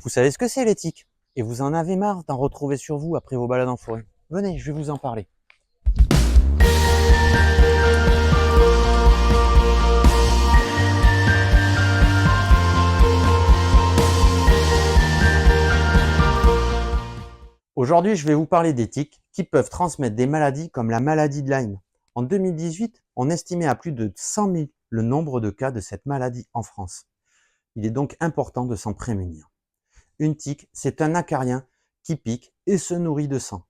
Vous savez ce que c'est les tiques? Et vous en avez marre d'en retrouver sur vous après vos balades en forêt? Venez, je vais vous en parler. Aujourd'hui, je vais vous parler des tiques qui peuvent transmettre des maladies comme la maladie de Lyme. En 2018, on estimait à plus de 100 000 le nombre de cas de cette maladie en France. Il est donc important de s'en prémunir. Une tique, c'est un acarien qui pique et se nourrit de sang.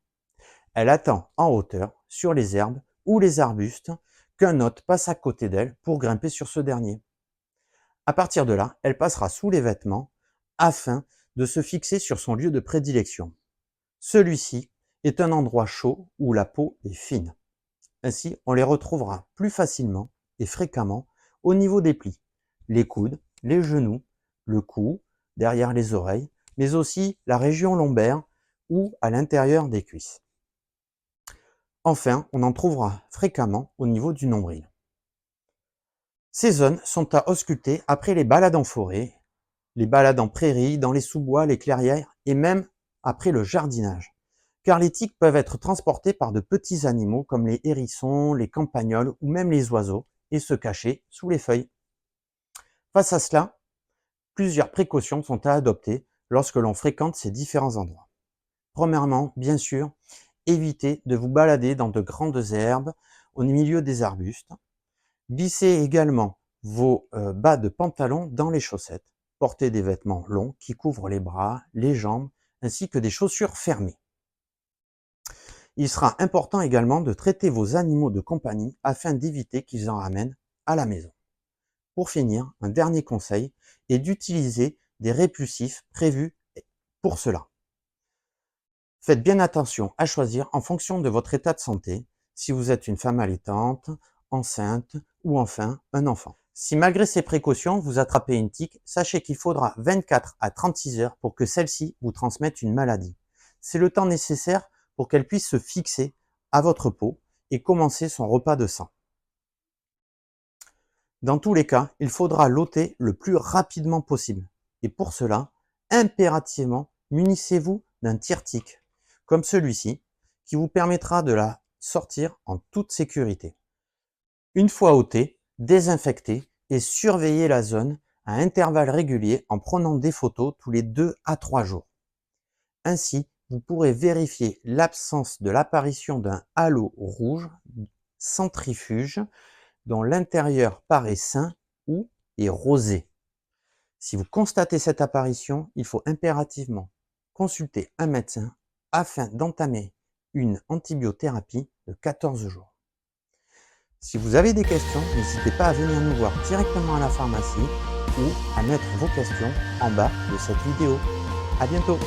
Elle attend en hauteur, sur les herbes ou les arbustes, qu'un hôte passe à côté d'elle pour grimper sur ce dernier. À partir de là, elle passera sous les vêtements afin de se fixer sur son lieu de prédilection. Celui-ci est un endroit chaud où la peau est fine. Ainsi, on les retrouvera plus facilement et fréquemment au niveau des plis, les coudes, les genoux, le cou, derrière les oreilles, mais aussi la région lombaire ou à l'intérieur des cuisses. Enfin, on en trouvera fréquemment au niveau du nombril. Ces zones sont à ausculter après les balades en forêt, les balades en prairie, dans les sous-bois, les clairières et même après le jardinage. Car les tiques peuvent être transportées par de petits animaux comme les hérissons, les campagnols ou même les oiseaux et se cacher sous les feuilles. Face à cela, plusieurs précautions sont à adopter lorsque l'on fréquente ces différents endroits. Premièrement, bien sûr, évitez de vous balader dans de grandes herbes au milieu des arbustes. Glissez également vos bas de pantalon dans les chaussettes. Portez des vêtements longs qui couvrent les bras, les jambes, ainsi que des chaussures fermées. Il sera important également de traiter vos animaux de compagnie afin d'éviter qu'ils en ramènent à la maison. Pour finir, un dernier conseil est d'utiliser des répulsifs prévus pour cela. Faites bien attention à choisir en fonction de votre état de santé, si vous êtes une femme allaitante, enceinte ou enfin un enfant. Si malgré ces précautions, vous attrapez une tique, sachez qu'il faudra 24 à 36 heures pour que celle-ci vous transmette une maladie. C'est le temps nécessaire pour qu'elle puisse se fixer à votre peau et commencer son repas de sang. Dans tous les cas, il faudra l'ôter le plus rapidement possible. Et pour cela, impérativement, munissez-vous d'un tire-tique, comme celui-ci, qui vous permettra de la sortir en toute sécurité. Une fois ôté, désinfectez et surveillez la zone à intervalles réguliers en prenant des photos tous les 2 à 3 jours. Ainsi, vous pourrez vérifier l'absence de l'apparition d'un halo rouge centrifuge dont l'intérieur paraît sain ou est rosé. Si vous constatez cette apparition, il faut impérativement consulter un médecin afin d'entamer une antibiothérapie de 14 jours. Si vous avez des questions, n'hésitez pas à venir nous voir directement à la pharmacie ou à mettre vos questions en bas de cette vidéo. À bientôt!